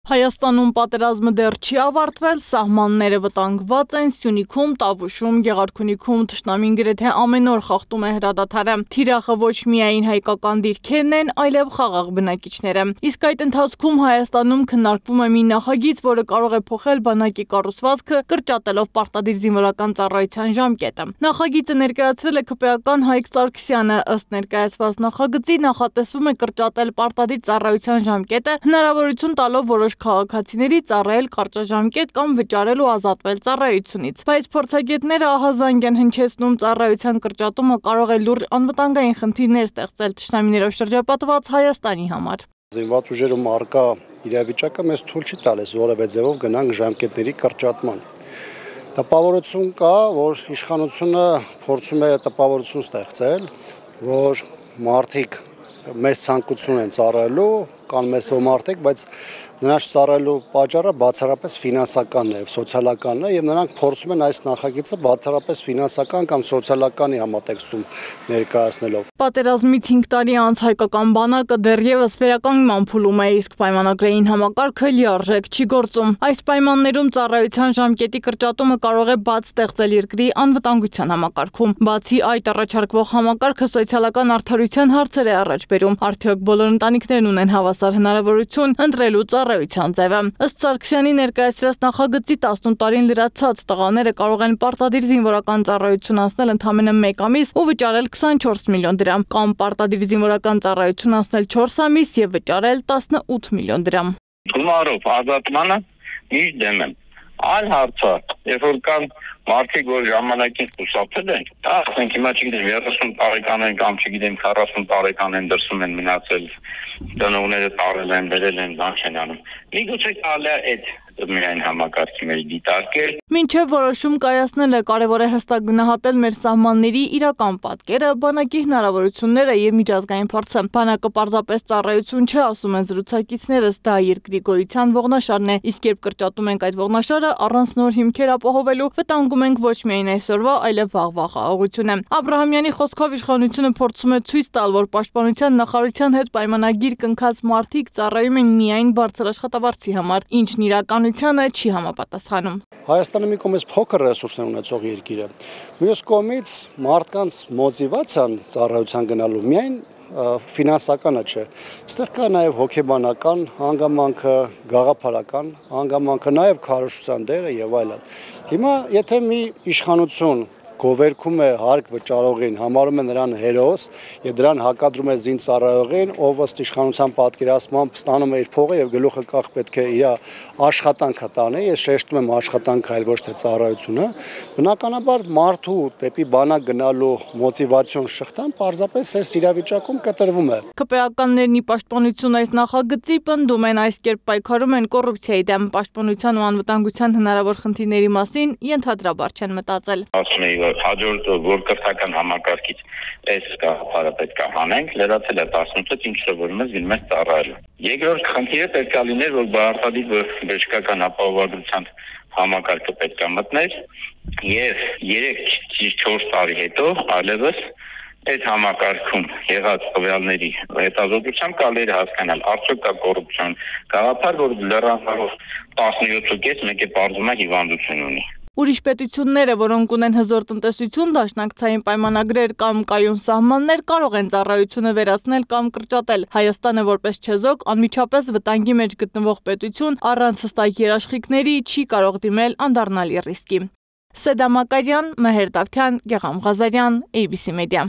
Հայաստանում պատերազմը դեռ չի ավարտվել, սահմանները վտանգված են, Սյունիքում, Տավուշում, Գեղարքունիքում թշնամին գրեթե ամեն օր խախտում է հրադադարը։ Թիրախը ոչ միայն հայկական դիրքերն են, այլև խաղաղ բնակիչները։ Իսկ այդ ընթացքում Հայաստանում քննարկվում է մի նախագիծ, որը կարող է փոխել բանակի կառուցվածքը, կրճատելով պարտադիր զինվորական ծառայության ժամկետը։ Նախագիծը ներկայացրել է ԿՊ-ական Հայկ Սարգսյանը, ըստ ներկայացված նախագծի նախատեսվում է կրճատել պարտադիր ծառայության ժամկետը, հնարավորություն տալով որոշ քաղաքացիների ծառայել կարճաժամկետ կամ վճարել ու ազատվել ծառայությունից, բայց փորձագետները ահազանգ են հնչեցնում ծառայության կրճատումը կարող է լուրջ անվտանգային խնդիրներ ստեղծել թշնամիներով շրջապատված Հայաստանի համար։ Զինված ուժերում առկա իրավիճակը մեզ թույլ չի տալիս որևէ ձևով գնանք ժամկետների կրճատման։ Տպավորություն կա, որ իշխանությունը փորձում է տպավորություն ստեղծել, որ մարդիկ մեծ ցանկություն են ծառայելու, կան մեծ մարդիկ, բայց նրանց ծառայելու պատճառը բացառապես ֆինանսականն է, սոցիալականն է, եւ նրանք փորձում են այս նախագիծը բացառապես ֆինանսական կամ սոցիալականի համատեքստում ներկայացնելով։ Պատերազմից 5 տարի անց հայկական բանակը դեռևս վերականգնման փուլում է, իսկ պայմանագրային համակարգը լիարժեք չի գործում։ Այս պայմաններում ծառայության ժամկետի կրճատումը կարող է բաց ստեղծել երկրի անվտանգության համակարգում։ Բացի այդ, առաջարկվող համակարգը սոցիալական արդարության հարցեր է առաջ բերում։ Արդյոք բոլոր ընտանիքներն ունեն հավասար հնարավորություն ընտրելու ծառայության ձևը։ Ըստ Սարգսյանի ներկայացրած նախագծի 18 տարին լրացած տղաները կարող են պարտադիր զինվորական ծառայություն անցնել ընդամենը 1 ամիս ու վճարել 24 միլիոն դրամ, կամ պարտադիր զինվորական ծառայություն անցնել 4 ամիս եւ վճարել 18 միլիոն դրամ։ Գումարով ազատմանը միշտ դեմ եմ։ Այլ հարցը, երբ որ կան մարդիկ, որ ժամանակին խուսափել են, ասենք հիմա չգիտեմ 30 տարեկան են կամ չգիտեմ 40 տարեկան են դրսում են մնացել, ծնողները տարել են, վերել են, բան չեն անում։ Միգուցե կարելի է այդ միայն համակարգի մեջ դիտարկել։ Մինչև որոշում կայացնելը կարևոր է հստակ գնահատել մեր սահմանների իրական պատկերը, բանակի հնարավորությունները եւ միջազգային փորձը։ Բանակը պարզապես ծառայություն չէ, ասում են զրուցակիցներս, դա երկրի գոյության ողնաշարն է, իսկ երբ կրճատում ենք այդ ողնաշարը առանց նոր հիմքեր ապահովելու, վտանգում ենք ոչ միայն այսօրվա, այլև վաղվա խաղաղությունը։ Աբրահամյանի խոսքով իշխանությունը փորձում է ցույց տալ, որ պաշտպանության նախարարության հետ պայմանագիր կնքած մարդիկ ծառայում են միայն բարձր աշխատավարձի համար, ինչն իրականությանը չի համապատասխանում։ Հայաստանը մի կողմից փոքր ռեսուրսներ ունեցող երկիր է, մյուս կողմից մարդկանց մոտիվացիան ծառայության գնալու միայն ֆինանսականը չէ, այստեղ կա նաև հոգեբանական հանգամանքը, գաղափարական հանգամանքը, նաև քարոզչության դերը եւ այլն։ Հիմա եթե մի իշխանություն գովերքում է հարկ վճարողին, համարում է նրան հերոս եւ դրան հակադրում է զինծառայողին, ով ըստ իշխանության պատկերացմամբ ստանում է իր փողը եւ գլուխը կախ պետք է իր աշխատանքը տանի, ես շեշտում եմ աշխատանքը, այլ ոչ թե ծառայությունը, բնականաբար մարդու դեպի բանակ գնալու մոտիվացիոն շղթան պարզապես այս իրավիճակում կտրվում է։ ԿՊ-ականներն ի պաշտպանություն այս նախագծի պնդում են, այս կերպ պայքարում են կոռուպցիայի դեմ, պաշտպանության ու անվտանգության հնարավոր խնդիրների մասին ենթադրաբար չեն մտածել։ Հաջորդ որ կրթական համակարգից այս գաղափարը պետք է հանենք, լրացել է 18-ից ինչ սովորում է զինմեծ ծառայել։ Երկրորդ խնդիրը պետք է լիներ, որ պարտադիր բժշկական ապահովագրության համակարգը պետք է մտներ եւ 3-4 տարի հետո այլևս այդ համակարգում եղած տվյալների հետազոտությամբ կարելի է հասկանալ արդյոք կա կոռուպցիոն գաղափար, որ լրացնելով 17.5 մեկը բարձում է հիվանդություն ունի։ Ուրիշ պետությունները, որոնք ունեն հզոր տնտեսություն, դաշնակցային պայմանագրեր կամ կայուն սահմաններ, կարող են ծառայությունը վերացնել կամ կրճատել։ Հայաստանը որպես չեզոք անմիջապես վտանգի մեջ գտնվող պետություն առանց հստակ երաշխիքների չի կարող դիմել անդառնալի ռիսկի։ Սեդա Մակարյան, Մեհեր Դավթյան, Գեղամ Ղազարյան, ABC Media։